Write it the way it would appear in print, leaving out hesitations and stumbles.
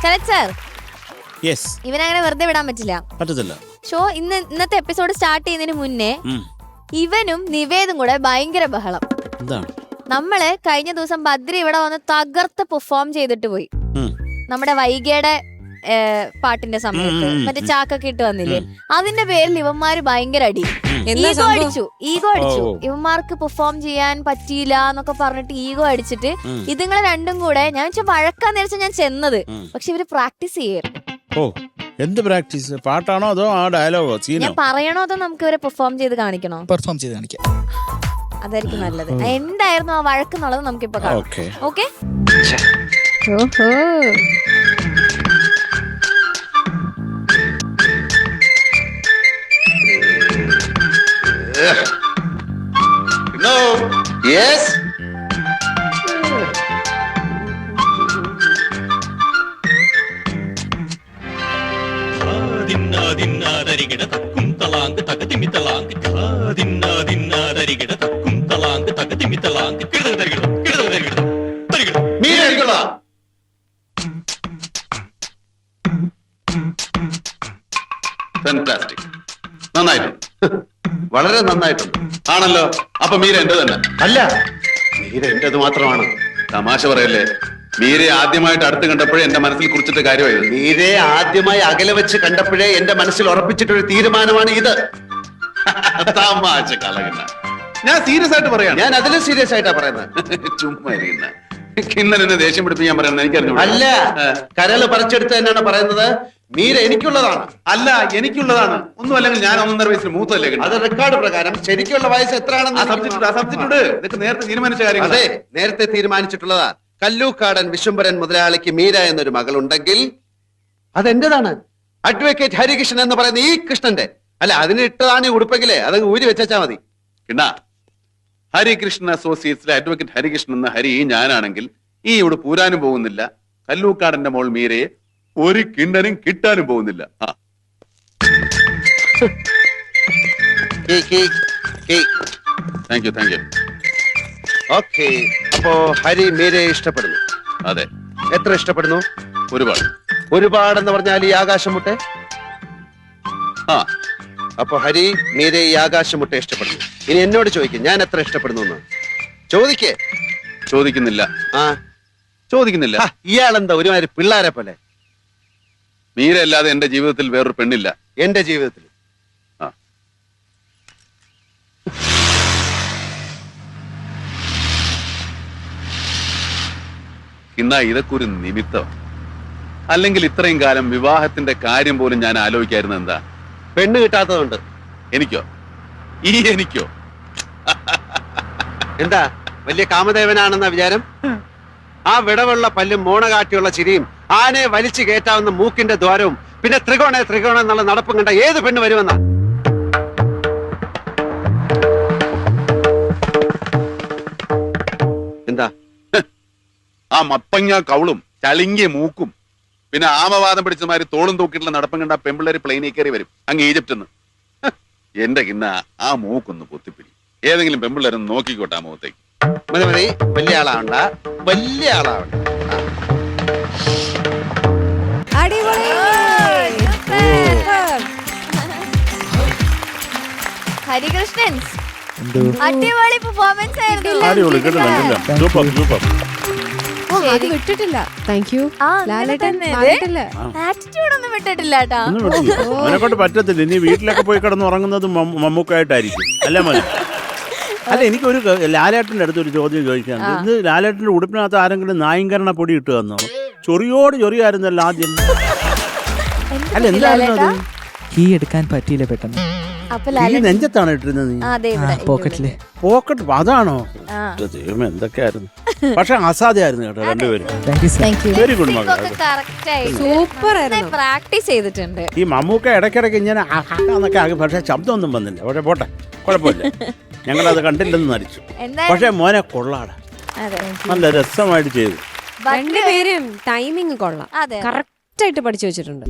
Sarath sir, yes. ഇവനങ്ങനെ വെറുതെ വിടാൻ പറ്റില്ല. ഇന്നത്തെ എപ്പിസോഡ് സ്റ്റാർട്ട് ചെയ്യുന്നതിന് മുന്നേ ഇവനും നിവേദും കൂടെ ഭയങ്കര ബഹളം. എന്താണ്? നമ്മള് കഴിഞ്ഞ ദിവസം ബദ്രി ഇവിടെ വന്ന് തകർത്ത് പെർഫോം ചെയ്തിട്ട് പോയി. നമ്മുടെ വൈഗയുടെ പാട്ടിന്റെ സമയത്ത് മറ്റേ ചാക്കൊക്കെ ഇട്ട് വന്നില്ലേ, അതിന്റെ പേരിൽ ഇവന്മാര് ഭയങ്കര അടി, ഈഗോ അടിച്ചു. ഇവന്മാർക്ക് പെർഫോം ചെയ്യാൻ പറ്റിയില്ല എന്നൊക്കെ പറഞ്ഞിട്ട് ഈഗോ അടിച്ചിട്ട് ഇതുങ്ങളെ രണ്ടും കൂടെ ഞാൻ വഴക്കാൻ നേരിച്ച ഞാൻ ചെന്നത്. പക്ഷെ ഇവര് പ്രാക്ടീസ് ചെയ്യായിരുന്നു. ഓ, എന്ത് പ്രാക്ടീസ്? പാട്ടാണോ അതോ ആ ഡയലോഗോ? ഞാൻ പറയണോ അതോ നമുക്ക് ഇവരെ പെർഫോം ചെയ്ത് കാണിക്കണോ? പെർഫോം ചെയ്ത് കാണിക്കാം, അതായിരിക്കും നല്ലത്. എന്തായിരുന്നു ആ വഴക്കെന്നുള്ളത് നമുക്കിപ്പോ കാണാം. Okay. No. Yes. dinna dinna darigida takkum talang takatimi talang dinna dinna darigida takkum talang takatimi talang kidda darigida me darigida fantastic. നന്നായിട്ടുണ്ട്, വളരെ നന്നായിട്ടുണ്ട്. ആണല്ലോ. അപ്പൊ മീര എന്റെ തന്നെ അല്ല? മീര എന്റേത് മാത്രമാണ്. തമാശ പറയല്ലേ. മീരെ ആദ്യമായിട്ട് അടുത്ത് കണ്ടപ്പോഴേ എന്റെ മനസ്സിൽ കുറിച്ചിട്ട് കാര്യമായിരുന്നു. മീരെ ആദ്യമായി അകലെ വെച്ച് കണ്ടപ്പോഴേ എന്റെ മനസ്സിൽ ഉറപ്പിച്ചിട്ടൊരു തീരുമാനമാണ് ഇത്. തമാശ കളകണ്ട. ഞാൻ സീരിയസ് ആയിട്ട് പറയാം. ഞാൻ അതിലും സീരിയസ് ആയിട്ടാ പറയുന്നത്. ചുമ്മാ ഇരിക്കുന്ന കിന്നൽ എന്നെ ദേഷ്യം പിടിപ്പിക്കാൻ പറയുന്നത് എനിക്കറിഞ്ഞു. അല്ല, കരള് പറിച്ചെടുത്ത് തന്നെയാണ് പറയുന്നത്. മീര എനിക്കുള്ളതാണ്. അല്ല, എനിക്കുള്ളതാണ്. ഒന്നും അല്ലെങ്കിൽ ഞാൻ 1.5 വയസ്സിന് മൂത്തല്ലേ. അത് റെക്കോർഡ് പ്രകാരം ശരിക്കുള്ള വയസ്സ് എത്രയാണെന്ന് നേരത്തെ തീരുമാനിച്ച കാര്യം. അതെ, നേരത്തെ തീരുമാനിച്ചിട്ടുള്ളതാ. കല്ലൂക്കാടൻ വിശ്വംഭരൻ മുതലാളിക്ക് മീര എന്നൊരു മകളുണ്ടെങ്കിൽ അതെന്റേതാണ്. അഡ്വക്കേറ്റ് ഹരികൃഷ്ണൻ എന്ന് പറയുന്ന ഈ കൃഷ്ണന്റെ. അല്ല, അതിന് ഇട്ടതാണ് ഈ ഉടുപ്പെങ്കിലേ അതങ്ങ് ഊരി വെച്ചാ മതി. കിണ്ണ, ഹരികൃഷ്ണൻ അസോസിയേറ്റ്സിലെ അഡ്വക്കേറ്റ് ഹരികൃഷ്ണൻ എന്ന ഹരി ഞാനാണെങ്കിൽ ഈ ഇവിടെ പൂരാനും പോകുന്നില്ല. കല്ലൂക്കാടന്റെ മോൾ മീരയെ ഒരു കിണ്ണനും കിട്ടാനും പോകുന്നില്ല. Thank you, thank you. Okay, അപ്പോ ഹരി മീരയെ ഇഷ്ടപ്പെടുന്നു? അതെ. എത്ര ഇഷ്ടപ്പെടുന്നു? ഒരുപാട്. ഒരുപാടെന്ന് പറഞ്ഞാൽ ഈ ആകാശം മുട്ടെ? അപ്പൊ ഹരി മീരയെ ഈ ആകാശം മുട്ടെ ഇഷ്ടപ്പെടുന്നു. ഇനി എന്നോട് ചോദിക്കും ഞാൻ എത്ര ഇഷ്ടപ്പെടുന്നു എന്ന്. ചോദിക്കേ? ചോദിക്കുന്നില്ല. ചോദിക്കുന്നില്ല. ഇയാളെന്താ ഒരുമാതിരി പിള്ളേരെ പോലെ? മീര അല്ലാതെ എന്റെ ജീവിതത്തിൽ വേറൊരു പെണ്ണില്ല. എന്റെ ജീവിതത്തിൽ ഇന്നാ ഇതൊക്കെ ഒരു നിമിത്തം. അല്ലെങ്കിൽ ഇത്രയും കാലം വിവാഹത്തിന്റെ കാര്യം പോലും ഞാൻ ആലോചിക്കായിരുന്നു. എന്താ? പെണ്ണ് കിട്ടാത്തതുണ്ട്. എനിക്കോ? എനിക്കോ? എന്താ വലിയ കാമദേവനാണെന്ന വിചാരം? ആ വിടവുള്ള പല്ലും മോണകാട്ടിയുള്ള ചിരിയും ആനയെ വലിച്ചു കയറ്റാവുന്ന മൂക്കിന്റെ ദ്വാരവും പിന്നെ ത്രികോണം എന്നുള്ള നടപ്പും കണ്ട ഏത് പെണ്ണ് വരുമെന്ന? എന്താ? ആ മത്തങ്ങ കൗളും ചളിങ്ങിയ മൂക്കും പിന്നെ ആമവാദം പിടിച്ചമാര് തോളും തൂക്കിയിട്ടുള്ള നടപ്പം കണ്ട പെമ്പിള്ളേര് പ്ലെയിനിൽ കയറി വരും അങ്ങ് ഈജിപ്തിന്ന്. എന്റെ കിന്ന ആ മൂക്കൊന്ന് പൊത്തിപ്പിടി. ഏതെങ്കിലും പെമ്പിള്ളേരൊന്ന് നോക്കിക്കോട്ടെ ആ മുഖത്തേക്ക്. മതി മതി, വലിയ ആളാവണ്ട, വലിയ ആളാവണ്ട. ഹരികൃഷ്ണൻ അടിപൊളി പെർഫോമൻസ് ആയിരുന്നു. വിട്ടിട്ടില്ല. Thank you. ആറ്റിറ്റ്യൂഡ് ഒന്നും വിട്ടിട്ടില്ല കേട്ടോ. അവനെക്കൊണ്ട് പറ്റത്തില്ല. ഇനി വീട്ടിലൊക്കെ പോയി കിടന്ന് ഉറങ്ങുന്നത് മമ്മൂക്കായിട്ടായിരിക്കും. അല്ല മോനെ? അല്ല, എനിക്കൊരു ലാലേട്ടൻ്റെ അടുത്തൊരു ചോദ്യം ചോദിക്കാനുണ്ട്. ഇന്ന് ലാലേട്ടൻ്റെ ഉടുപ്പിനകത്ത് ആരെങ്കിലും നായങ്കരണ പൊടി ഇട്ട് തന്നോ? ചൊറിയായിരുന്നല്ലോ ആദ്യം. അല്ല, എന്തായിരുന്നു അത്? കീ എടുക്കാൻ പറ്റിയില്ല പെട്ടെന്ന്. ഈ നെഞ്ചത്താണ് ഇട്ടിരുന്നത്? പോക്കറ്റില്. പോക്കറ്റ്? അതാണോ? ദൈവം, എന്തൊക്കെയായിരുന്നു. പക്ഷെ അസാധ്യമായിരുന്നു കേട്ടോ രണ്ടുപേരും. വെരി ഗുഡ് മകൾ. സൂപ്പർ പ്രാക്ടീസ് ചെയ്തിട്ടുണ്ട്. ഈ മമ്മൂക്ക ഇടയ്ക്കിടയ്ക്ക് ഇങ്ങനെ എന്നൊക്കെ ആകും, പക്ഷെ ശബ്ദമൊന്നും വന്നില്ല. പക്ഷെ പോട്ടെ, കുഴപ്പമില്ല. ഞങ്ങളത് കണ്ടില്ലെന്ന് നടിച്ചു. പക്ഷെ മോനെ കൊള്ളാടാ, നല്ല രസമായിട്ട് ചെയ്തു. രണ്ടുപേരും ടൈമിങ് കൊള്ളാം. കറക്റ്റ് ആയിട്ട് പഠിച്ചു വെച്ചിട്ടുണ്ട്.